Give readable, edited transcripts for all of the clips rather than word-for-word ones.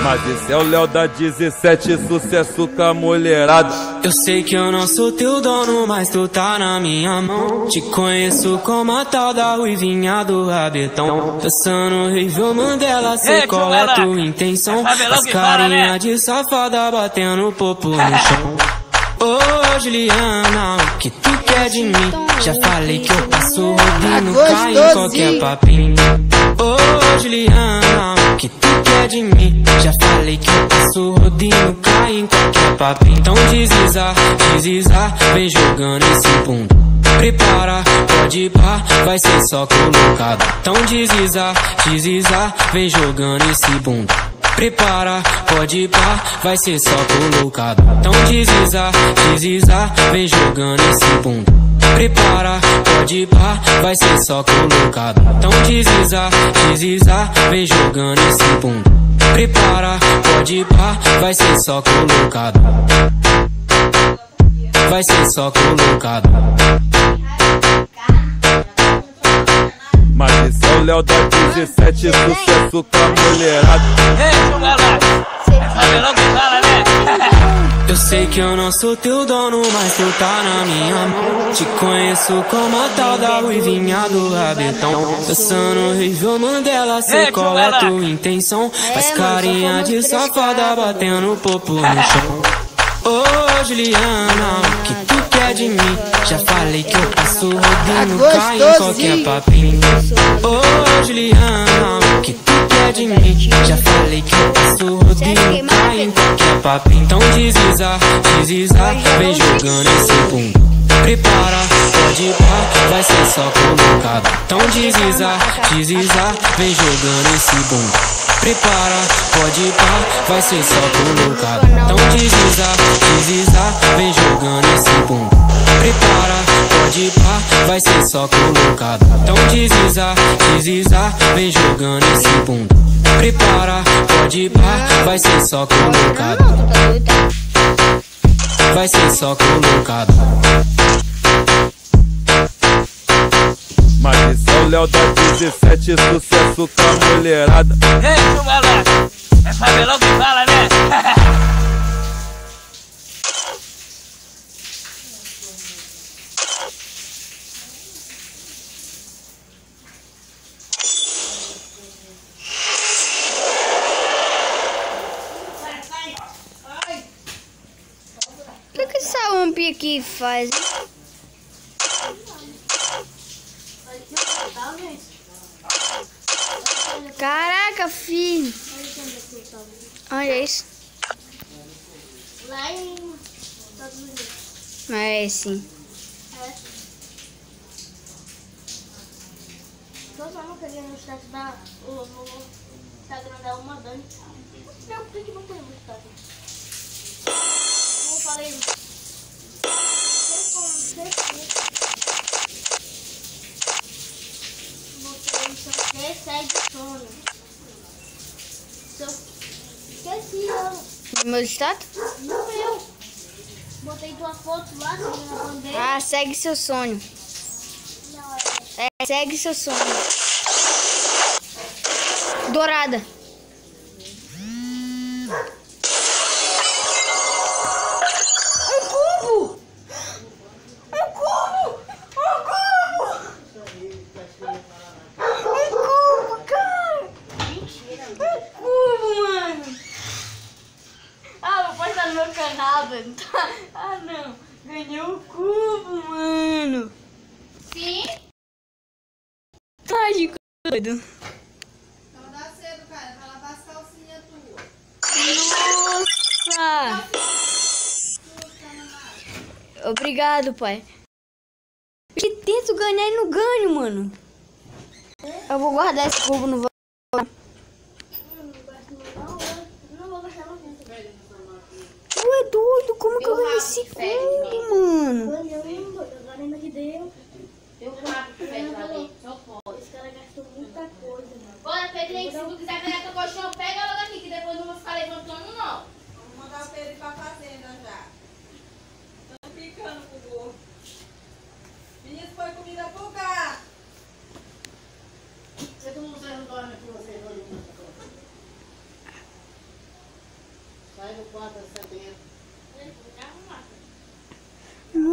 Mas esse é o Léo da 17, sucesso com a mulherada. Eu sei que eu não sou teu dono, mas tu tá na minha mão. Te conheço como a tal da ruivinha do rabetão. Dançando Rivel Mandela, sei qual é tua intenção. As carinha de safada batendo popo no chão. Ô Juliana, o que tu quer de mim? Já falei que eu passo rodinho, cai em qualquer papinho. Ô Juliana, o que tu quer de mim? Já falei que eu passo rodinho, cai em qualquer papinho. Então deslizar, deslizar, vem jogando esse bunda. Prepara, pode ir pá, vai ser só colocado. Então deslizar, deslizar, vem jogando esse bunda. Prepara, pode ir pá, vai ser só colocado. Então deslizar, deslizar, vem jogando esse bunda. Prepara, pode ir pá, vai ser só colocado. Então deslizar, deslizar, vem jogando esse bunda. Prepara, pode ir pá, vai ser só colocado. Vai ser só colocado. Mas esse é o Léo da 17, sucesso com a mulherada. Ei, galera, é sabelão que fala, né? Eu sei que eu não sou teu dono, mas tu tá na minha mão. Te conheço como a tal da ruivinha do rabetão. Dançando Rivel Mandela, sei qual é tua intenção. Faz carinha de safada batendo popo no chão. Ô Juliana, o que tu quer de mim? Já falei que eu passo rodinho, cai em qualquer papinho. Ô Juliana, o que tu quer de mim? Já falei que eu passo rodinho, cai em qualquer papinho. Então deslizar, deslizar, vem jogando esse bunda. Prepara, pode ir pá, vai ser só colocado. Então deslizar, deslizar, vem jogando esse bunda. Prepara, pode ir pá, vai ser só colocado. Então deslizar, deslizar, vem jogando esse bunda. Prepara, pode ir pá, vai ser só colocado. Então deslizar, deslizar, vem jogando esse bunda. Prepara, pode ir pá, vai ser só colocado. Vai ser só colocado. Mas esse é o Léo da 17, sucesso com a mulherada. Ei, galera, é sabelão que fala, né? O que essa OMP aqui faz? Caraca, filho! Olha isso. Lá em Estados Unidos. É, sim. É. Tô falando que ali no chat da... no Instagram da uma Dani. Não, por que não tem no Instagram? Como eu falei... Botei segue sono. Esqueci, No meu status? não meu. Botei duas fotos lá, seguindo a bandeira. Ah, segue seu sonho. Não, Segue seu sonho. Dourada. Ah, não. Ganhou o cubo, mano. sim. Ai, de doido. Então dá cedo, cara. Vai lavar as calcinhas tuas. Nossa. Obrigado, pai. Eu tento ganhar e não ganho, mano. Eu vou guardar esse cubo no vou. Tu é doido? Como que eu ganhei esse cubo, mano? Agora ainda que deu. Eu rápido, velho, lá dentro. Só pode. Esse cara gastou muita coisa, mano. Bora, Pedrinho, se tu quiser pegar teu colchão, pega logo aqui, que depois não vou ficar levantando, não. Vou mandar o Pedro ir pra fazenda já. Tô picando pro gordo. Isso foi comida pro gato.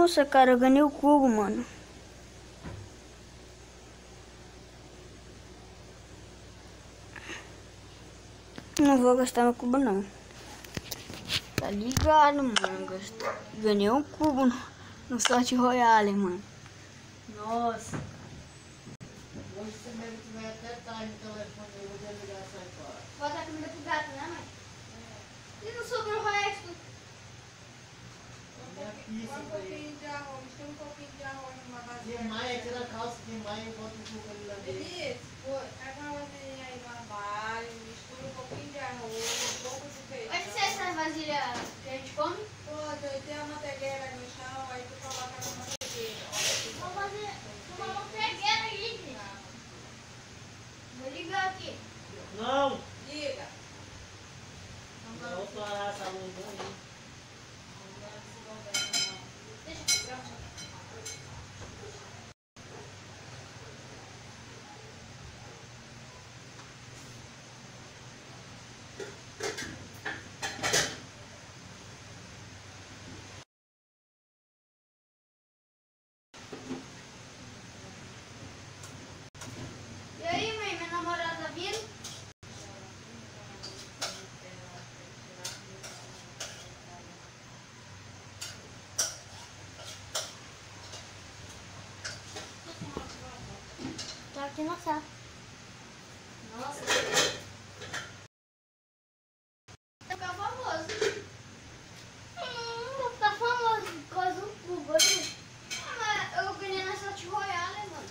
Nossa, cara, eu ganhei o cubo, mano. Não vou gastar meu cubo, não. Tá ligado, mano. Ganhei um cubo no Sorte Royale, mano. Nossa. Hoje você mesmo tiver até tarde no telefone, eu vou desligar essa fora. Bota a comida pro gato, né, mãe? E não sobrou o resto? Um pouquinho de arroz, tem um pouquinho de arroz numa vasilha. De maia, tira a calça de maia e bota o suco ali lá dentro. Isso, pega uma vasilhinha aí no armário, mistura um pouquinho de arroz, um pouco de feijão. Pode ser essa vasilha que a gente come? Pode, aí tem a manteigueira no chão, aí tu coloca na manteigueira. Vou fazer uma manteigueira aí, gente. Vou ligar aqui. Não! Liga. Vou parar essa luz aí. Deixa eu pegar um. E aí, mãe, minha namorada tá vindo? Tá aqui na sala. Nossa. Vai ficar famoso. Vou ficar famoso por causa do cubo. Mas eu ganhei na Sorte Royale, mano.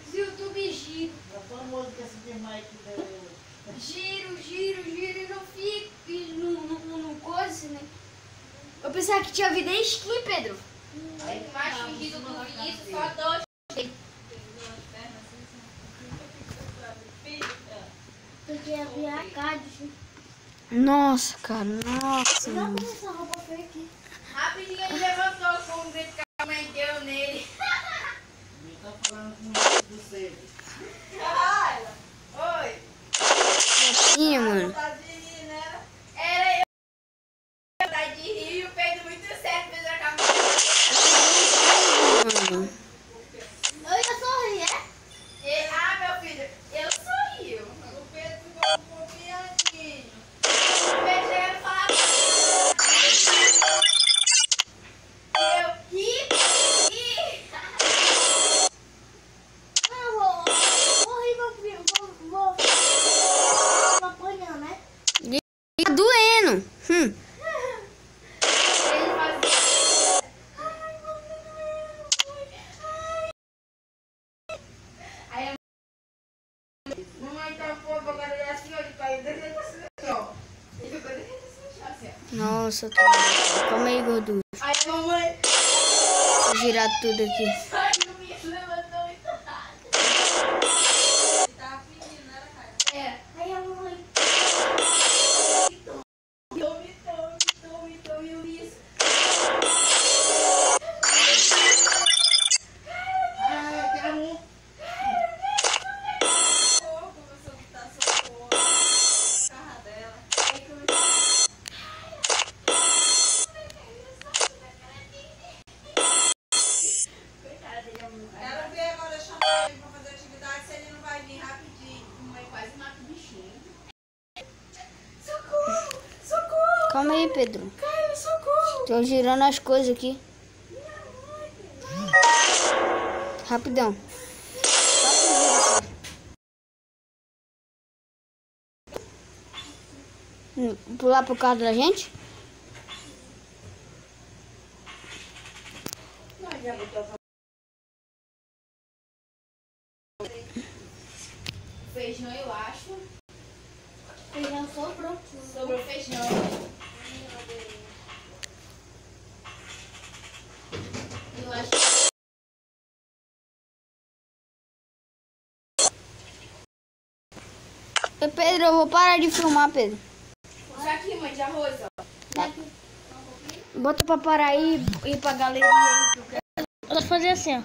Os YouTube giro. É famoso que esse de maia que deu eu. Giro e não fico. E não coisa, né? Eu pensava que tinha vida em skin, Pedro. Aí Mais fingido tudo isso, só dois. Tem que abrir a caixa. Nossa, cara, nossa. Não, Mano. essa roupa feia aqui. Rapidinho ele levantou com o grito que a mãe deu nele. Ele tá falando com o do cedo. Caralho! Oi! Sim, mano. Tá de rir, né? Era eu tá de rir e o peito muito certo, fez a cabeça. Mano. Eu ia sorrir, é? Ah, meu filho, eu sorrio. O Pedro ficou um pouquinho antinho. O Pedro chegando e falava. Eu ri. Não, vou rir, meu filho. Vou apanhar, né? Tá doendo. Ele fazia. Aí a mamãe tá fogo, agora ele é assim, ó, ele caiu desse assim, ó. Ele ficou desse assim, ó. Nossa, tô... calma aí, gordura. Aí a mamãe Vou girar tudo aqui. saiu e levantou muito rápido. Ele tava pedindo, não era, cara? É. Aí a mamãe. Tome, eu vi isso. Ai, que amor. Socorro, começou a gritar socorro. Carra dela. Quero ver agora chamar ele pra fazer atividade, se ele não vai vir rapidinho. Mamãe quase mata o bichinho. Calma aí, Pedro. Ai, socorro. Tô girando as coisas aqui. Rapidão. Pular pro carro da gente? Feijão, eu acho. Feijão sobrou. Sobrou feijão. Eu acho que Ô, Pedro, eu vou parar de filmar, Pedro. já aqui, mãe, de arroz, ó. Bota pra parar aí e ir pra galeria aí. Eu vou fazer assim, ó.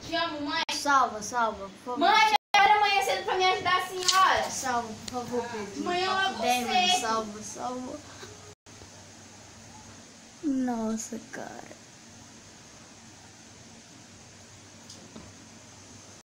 Te amo, mãe. Salva, salva, por favor. Mãe, olha amanhã cedo pra me ajudar a senhora. Salva, por favor, Pedro. Amanhã eu Papo amo 10, mano. você. Salva, salva. Nossa, cara.